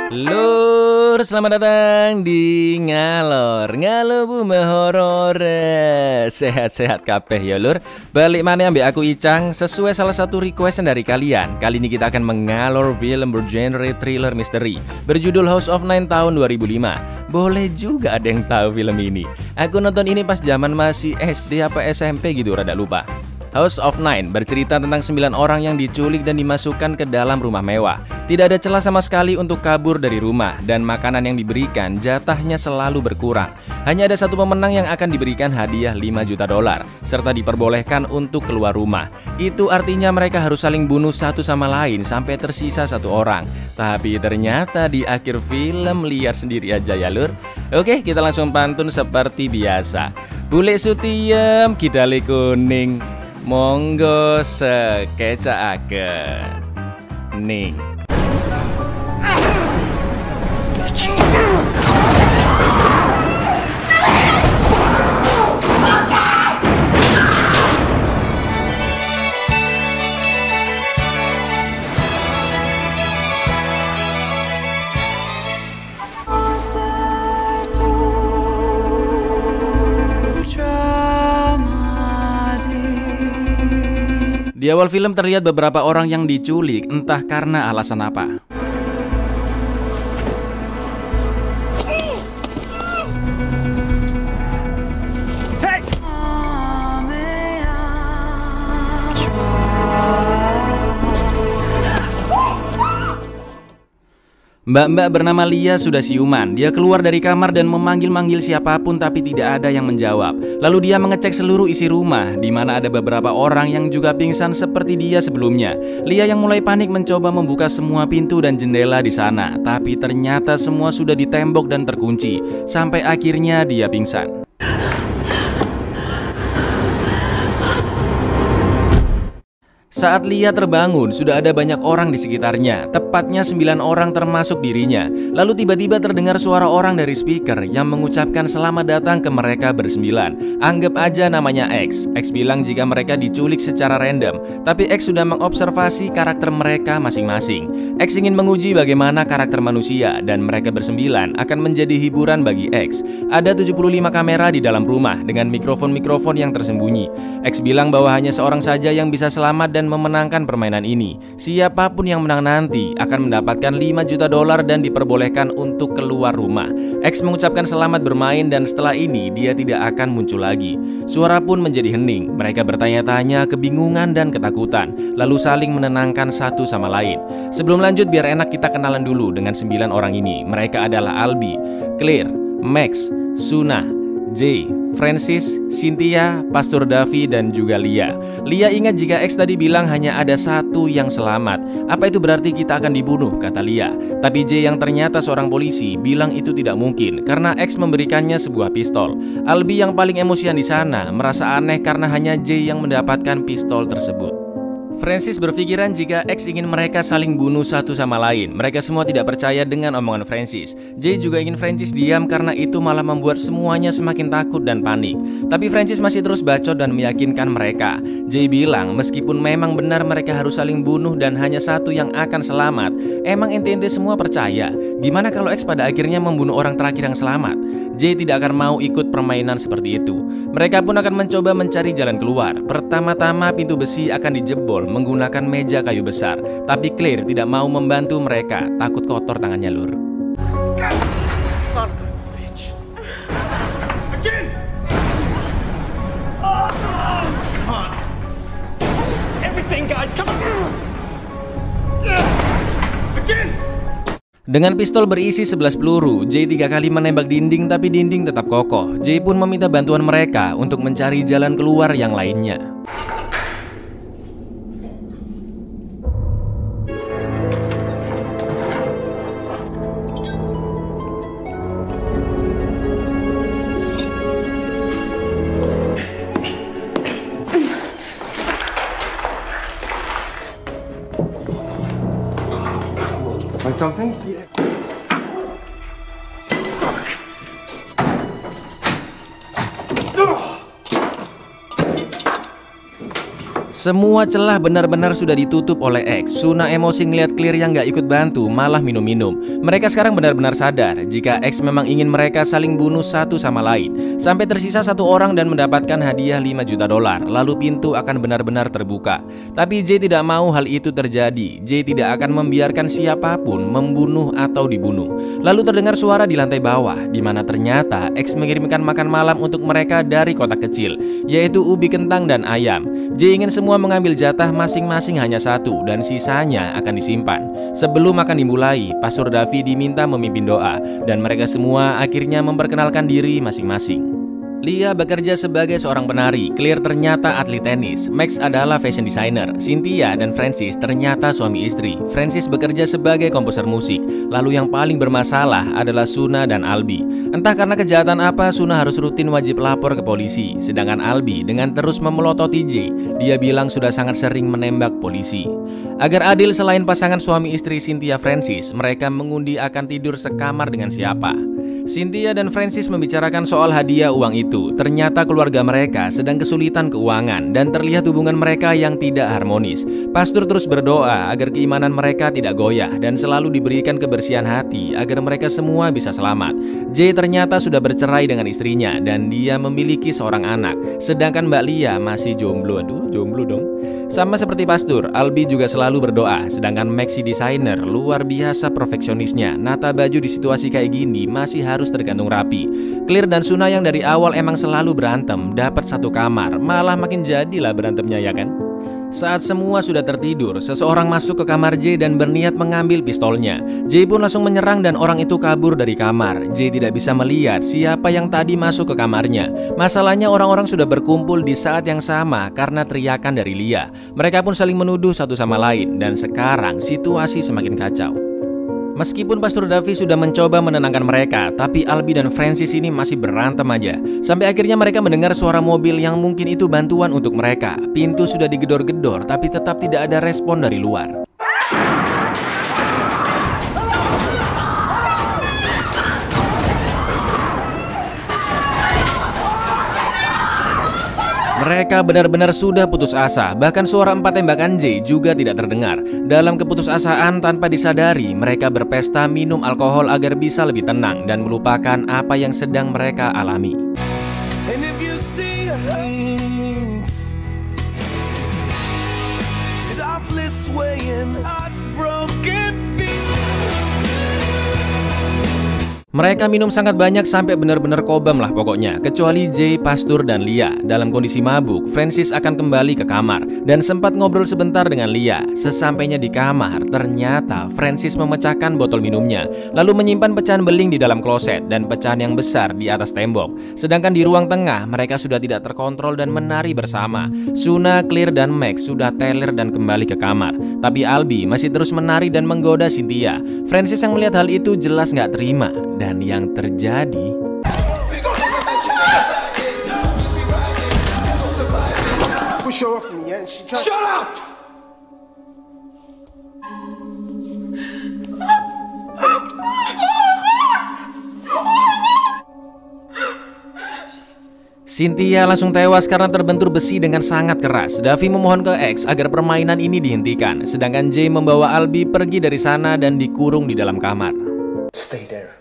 Lur, selamat datang di Ngalor Buma Horor. Sehat-sehat kabeh ya lur. Balik mana ambek aku Icang sesuai salah satu requestan dari kalian. Kali ini kita akan mengalor film bergenre thriller misteri berjudul House of Nine tahun 2005. Boleh juga ada yang tahu film ini. Aku nonton ini pas zaman masih SD apa SMP gitu, rada lupa. House of Nine bercerita tentang 9 orang yang diculik dan dimasukkan ke dalam rumah mewah. Tidak ada celah sama sekali untuk kabur dari rumah, dan makanan yang diberikan jatahnya selalu berkurang. Hanya ada satu pemenang yang akan diberikan hadiah 5 juta dolar, serta diperbolehkan untuk keluar rumah. Itu artinya mereka harus saling bunuh satu sama lain sampai tersisa satu orang. Tapi ternyata di akhir film lihat sendiri aja ya lur. Oke, kita langsung pantun seperti biasa. Bule sutiem, kidale kuning. Monggo sekecaaken ning. Di awal film terlihat beberapa orang yang diculik, entah karena alasan apa. Mbak-mbak bernama Lia sudah siuman. Dia keluar dari kamar dan memanggil-manggil siapapun tapi tidak ada yang menjawab. Lalu dia mengecek seluruh isi rumah, di mana ada beberapa orang yang juga pingsan seperti dia sebelumnya. Lia yang mulai panik mencoba membuka semua pintu dan jendela di sana, tapi ternyata semua sudah ditembok dan terkunci. Sampai akhirnya dia pingsan. Saat Lia terbangun, sudah ada banyak orang di sekitarnya, tepatnya 9 orang termasuk dirinya. Lalu tiba-tiba terdengar suara orang dari speaker yang mengucapkan selamat datang ke mereka bersembilan. Anggap aja namanya X. X bilang jika mereka diculik secara random, tapi X sudah mengobservasi karakter mereka masing-masing. X ingin menguji bagaimana karakter manusia, dan mereka bersembilan akan menjadi hiburan bagi X. Ada 75 kamera di dalam rumah dengan mikrofon-mikrofon yang tersembunyi. X bilang bahwa hanya seorang saja yang bisa selamat dan memenangkan permainan ini. Siapapun yang menang nanti akan mendapatkan 5 juta dolar dan diperbolehkan untuk keluar rumah. X mengucapkan selamat bermain dan setelah ini dia tidak akan muncul lagi. Suara pun menjadi hening. Mereka bertanya-tanya, kebingungan dan ketakutan, lalu saling menenangkan satu sama lain. Sebelum lanjut biar enak kita kenalan dulu dengan 9 orang ini. Mereka adalah Albi, Claire, Max, Suna, Jay, Francis, Cynthia, Pastor Davi, dan juga Lia. Lia ingat jika X tadi bilang hanya ada satu yang selamat. Apa itu berarti kita akan dibunuh, kata Lia. Tapi Jay yang ternyata seorang polisi bilang itu tidak mungkin karena X memberikannya sebuah pistol. Albi yang paling emosian di sana merasa aneh karena hanya Jay yang mendapatkan pistol tersebut. Francis berpikiran jika X ingin mereka saling bunuh satu sama lain. Mereka semua tidak percaya dengan omongan Francis. Jay juga ingin Francis diam karena itu malah membuat semuanya semakin takut dan panik. Tapi Francis masih terus bacot dan meyakinkan mereka. Jay bilang meskipun memang benar mereka harus saling bunuh dan hanya satu yang akan selamat. Emang ente-ente semua percaya? Gimana kalau X pada akhirnya membunuh orang terakhir yang selamat? Jay tidak akan mau ikut permainan seperti itu. Mereka pun akan mencoba mencari jalan keluar. Pertama-tama pintu besi akan dijebol menggunakan meja kayu besar. Tapi Claire tidak mau membantu mereka, takut kotor tangannya lur. Son of a bitch. Again. Come on. Everything guys, come on. Again. Dengan pistol berisi 11 peluru, Jay 3 kali menembak dinding tapi dinding tetap kokoh. Jay pun meminta bantuan mereka untuk mencari jalan keluar yang lainnya. Want something? Semua celah benar-benar sudah ditutup oleh X. Suna emosi ngeliat Clear yang gak ikut bantu, malah minum-minum. Mereka sekarang benar-benar sadar jika X memang ingin mereka saling bunuh satu sama lain. Sampai tersisa satu orang dan mendapatkan hadiah 5 juta dolar. Lalu pintu akan benar-benar terbuka. Tapi J tidak mau hal itu terjadi. J tidak akan membiarkan siapapun membunuh atau dibunuh. Lalu terdengar suara di lantai bawah, di mana ternyata X mengirimkan makan malam untuk mereka dari kotak kecil, yaitu ubi kentang dan ayam. J ingin semua mengambil jatah masing-masing hanya satu dan sisanya akan disimpan. Sebelum akan dimulai, Pastor Davi diminta memimpin doa dan mereka semua akhirnya memperkenalkan diri masing-masing. Lia bekerja sebagai seorang penari, Clear ternyata atlet tenis, Max adalah fashion designer, Cynthia dan Francis ternyata suami istri. Francis bekerja sebagai komposer musik, lalu yang paling bermasalah adalah Suna dan Albi. Entah karena kejahatan apa, Suna harus rutin wajib lapor ke polisi, sedangkan Albi dengan terus memelototi J, dia bilang sudah sangat sering menembak polisi. Agar adil, selain pasangan suami istri Cynthia Francis, mereka mengundi akan tidur sekamar dengan siapa. Cynthia dan Francis membicarakan soal hadiah uang itu. Ternyata keluarga mereka sedang kesulitan keuangan dan terlihat hubungan mereka yang tidak harmonis. Pastor terus berdoa agar keimanan mereka tidak goyah dan selalu diberikan kebersihan hati agar mereka semua bisa selamat. J ternyata sudah bercerai dengan istrinya dan dia memiliki seorang anak, sedangkan Mbak Lia masih jomblo. Aduh, jomblo dong. Sama seperti Pastor, Albi juga selalu berdoa, sedangkan Maxi designer luar biasa perfeksionisnya. Nata baju di situasi kayak gini masih harus tergantung rapi. Clear dan Suna yang dari awal emang selalu berantem, dapat satu kamar, malah makin jadilah berantemnya, ya kan? Saat semua sudah tertidur, seseorang masuk ke kamar J dan berniat mengambil pistolnya. J pun langsung menyerang dan orang itu kabur dari kamar. J tidak bisa melihat siapa yang tadi masuk ke kamarnya. Masalahnya orang-orang sudah berkumpul di saat yang sama karena teriakan dari Lia. Mereka pun saling menuduh satu sama lain dan sekarang situasi semakin kacau. Meskipun Pastor Davi sudah mencoba menenangkan mereka, tapi Albi dan Francis ini masih berantem aja. Sampai akhirnya mereka mendengar suara mobil yang mungkin itu bantuan untuk mereka. Pintu sudah digedor-gedor, tapi tetap tidak ada respon dari luar. Mereka benar-benar sudah putus asa, bahkan suara 4 tembakan J juga tidak terdengar. Dalam keputusasaan tanpa disadari, mereka berpesta minum alkohol agar bisa lebih tenang dan melupakan apa yang sedang mereka alami. Mereka minum sangat banyak sampai benar-benar kobam lah pokoknya, kecuali J, Pastor, dan Lia. Dalam kondisi mabuk, Francis akan kembali ke kamar dan sempat ngobrol sebentar dengan Lia. Sesampainya di kamar, ternyata Francis memecahkan botol minumnya, lalu menyimpan pecahan beling di dalam kloset dan pecahan yang besar di atas tembok. Sedangkan di ruang tengah, mereka sudah tidak terkontrol dan menari bersama. Suna, Clear, dan Max sudah teler dan kembali ke kamar, tapi Albi masih terus menari dan menggoda Cynthia. Francis yang melihat hal itu jelas nggak terima. Dan yang terjadi, Cynthia langsung tewas karena terbentur besi dengan sangat keras. Davi memohon ke X agar permainan ini dihentikan, sedangkan J membawa Albi pergi dari sana dan dikurung di dalam kamar. Stay there.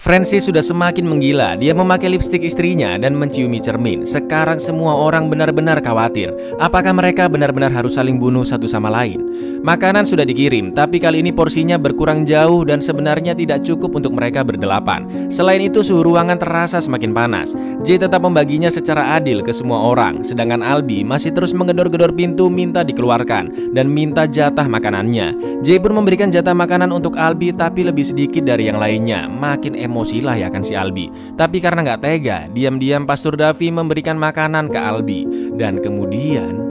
Francis sudah semakin menggila. Dia memakai lipstik istrinya dan menciumi cermin. Sekarang semua orang benar-benar khawatir. Apakah mereka benar-benar harus saling bunuh satu sama lain? Makanan sudah dikirim, tapi kali ini porsinya berkurang jauh dan sebenarnya tidak cukup untuk mereka berdelapan. Selain itu, suhu ruangan terasa semakin panas. J tetap membaginya secara adil ke semua orang, sedangkan Albi masih terus menggedor-gedor pintu minta dikeluarkan dan minta jatah makanannya. J pun memberikan jatah makanan untuk Albi, tapi lebih sedikit dari yang lainnya. Makin emosi lah ya kan si Albi. Tapi karena nggak tega, diam-diam Pastor Davi memberikan makanan ke Albi. Dan kemudian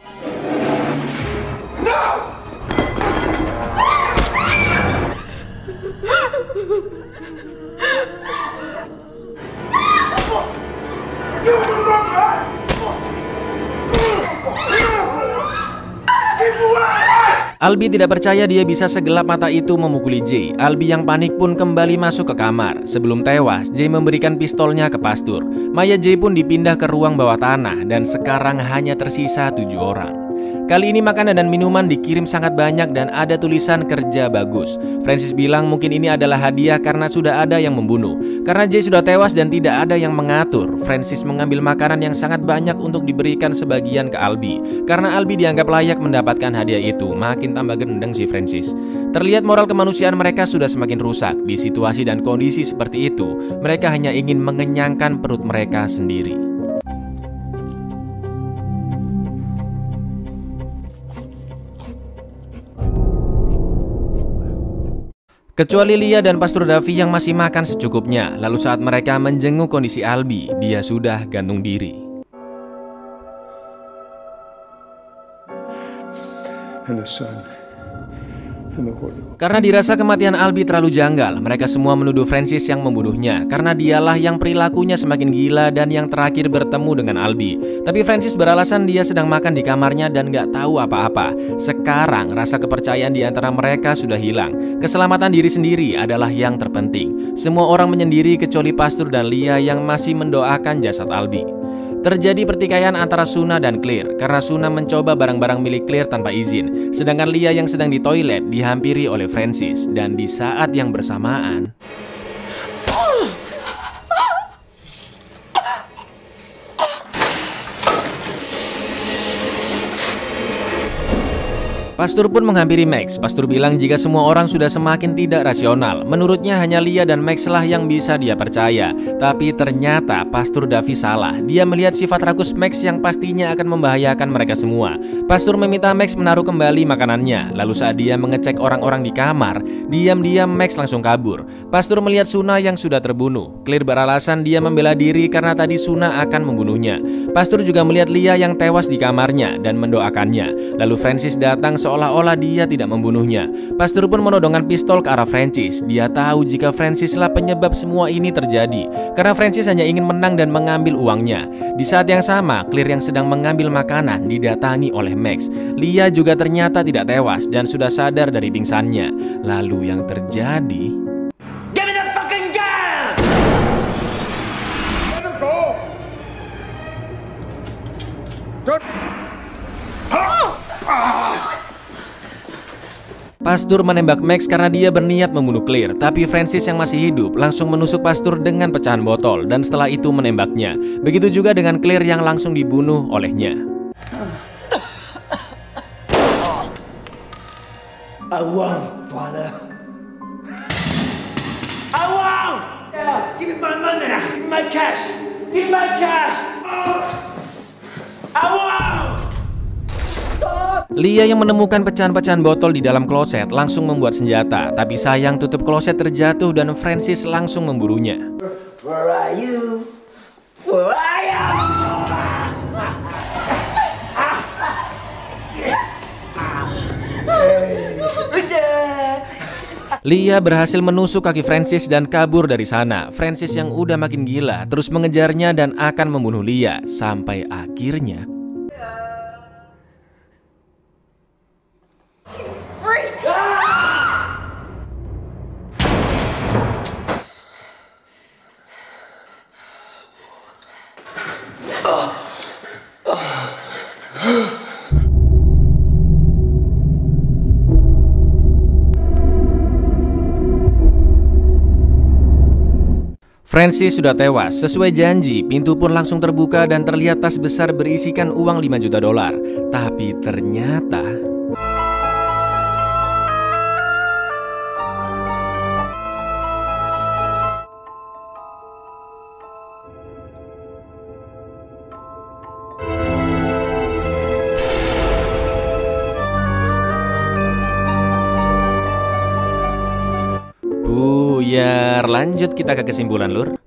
Albi tidak percaya dia bisa segelap mata itu memukuli Jay. Albi yang panik pun kembali masuk ke kamar. Sebelum tewas, Jay memberikan pistolnya ke Pastur. Mayat Jay pun dipindah ke ruang bawah tanah dan sekarang hanya tersisa 7 orang. Kali ini makanan dan minuman dikirim sangat banyak dan ada tulisan kerja bagus. Francis bilang mungkin ini adalah hadiah karena sudah ada yang membunuh. Karena Jay sudah tewas dan tidak ada yang mengatur, Francis mengambil makanan yang sangat banyak untuk diberikan sebagian ke Albi. Karena Albi dianggap layak mendapatkan hadiah itu, makin tambah gendeng si Francis. Terlihat moral kemanusiaan mereka sudah semakin rusak. Di situasi dan kondisi seperti itu, mereka hanya ingin mengenyangkan perut mereka sendiri. Kecuali Lia dan Pastor Davi yang masih makan secukupnya. Lalu saat mereka menjenguk kondisi Albi, dia sudah gantung diri. Karena dirasa kematian Albi terlalu janggal, mereka semua menuduh Francis yang membunuhnya. Karena dialah yang perilakunya semakin gila dan yang terakhir bertemu dengan Albi. Tapi Francis beralasan dia sedang makan di kamarnya dan gak tahu apa-apa. Sekarang rasa kepercayaan di antara mereka sudah hilang. Keselamatan diri sendiri adalah yang terpenting. Semua orang menyendiri kecuali Pastur dan Lia yang masih mendoakan jasad Albi. Terjadi pertikaian antara Suna dan Claire karena Suna mencoba barang-barang milik Claire tanpa izin, sedangkan Lia yang sedang di toilet dihampiri oleh Francis. Dan di saat yang bersamaan, Pastur pun menghampiri Max. Pastur bilang jika semua orang sudah semakin tidak rasional, menurutnya hanya Lia dan Max lah yang bisa dia percaya. Tapi ternyata Pastur Davi salah. Dia melihat sifat rakus Max yang pastinya akan membahayakan mereka semua. Pastur meminta Max menaruh kembali makanannya. Lalu saat dia mengecek orang-orang di kamar, diam-diam Max langsung kabur. Pastur melihat Suna yang sudah terbunuh. Claire beralasan dia membela diri karena tadi Suna akan membunuhnya. Pastur juga melihat Lia yang tewas di kamarnya dan mendoakannya. Lalu Francis datang seolah-olah dia tidak membunuhnya. Pastur pun menodongkan pistol ke arah Francis. Dia tahu jika Francis lah penyebab semua ini terjadi, karena Francis hanya ingin menang dan mengambil uangnya. Di saat yang sama, Claire yang sedang mengambil makanan didatangi oleh Max. Lia juga ternyata tidak tewas dan sudah sadar dari pingsannya. Lalu yang terjadi, Give me the fucking gun! Let her go! Don't... Pastur menembak Max karena dia berniat membunuh Claire. Tapi Francis yang masih hidup langsung menusuk Pastur dengan pecahan botol dan setelah itu menembaknya. Begitu juga dengan Claire yang langsung dibunuh olehnya. I won, father. I won! Yeah, give me my money! Give me my cash! Give me my cash! I won! Lia yang menemukan pecahan-pecahan botol di dalam kloset langsung membuat senjata. Tapi sayang tutup kloset terjatuh dan Francis langsung memburunya. Where are you? Where are you? Lia berhasil menusuk kaki Francis dan kabur dari sana. Francis yang udah makin gila terus mengejarnya dan akan membunuh Lia. Sampai akhirnya Francis sudah tewas. Sesuai janji, pintu pun langsung terbuka dan terlihat tas besar berisikan uang 5 juta dolar. Tapi ternyata buyar. Lanjut kita ke kesimpulan, Lur.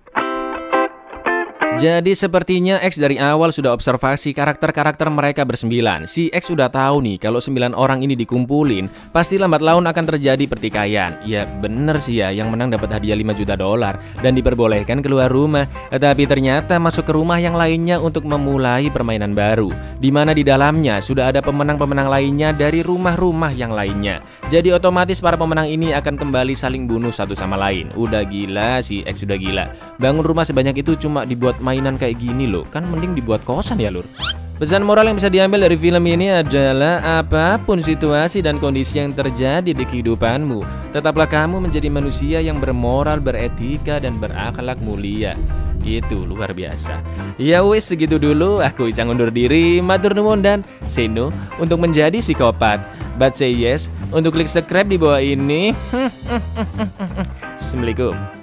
Jadi sepertinya X dari awal sudah observasi karakter-karakter mereka bersembilan. Si X sudah tahu nih kalau 9 orang ini dikumpulin, pasti lambat laun akan terjadi pertikaian. Ya bener sih ya, yang menang dapat hadiah 5 juta dolar dan diperbolehkan keluar rumah. Tetapi ternyata masuk ke rumah yang lainnya untuk memulai permainan baru, di mana di dalamnya sudah ada pemenang-pemenang lainnya dari rumah-rumah yang lainnya. Jadi otomatis para pemenang ini akan kembali saling bunuh satu sama lain. Udah gila, si X sudah gila. Bangun rumah sebanyak itu cuma dibuat mainan kayak gini loh, kan mending dibuat kosan ya lur. Pesan moral yang bisa diambil dari film ini adalah apapun situasi dan kondisi yang terjadi di kehidupanmu, tetaplah kamu menjadi manusia yang bermoral, beretika, dan berakhlak mulia. Itu luar biasa. Ya wis, segitu dulu. Aku Icang undur diri. Matur nuwun dan say no untuk menjadi psikopat, but say yes untuk klik subscribe di bawah ini. Assalamualaikum.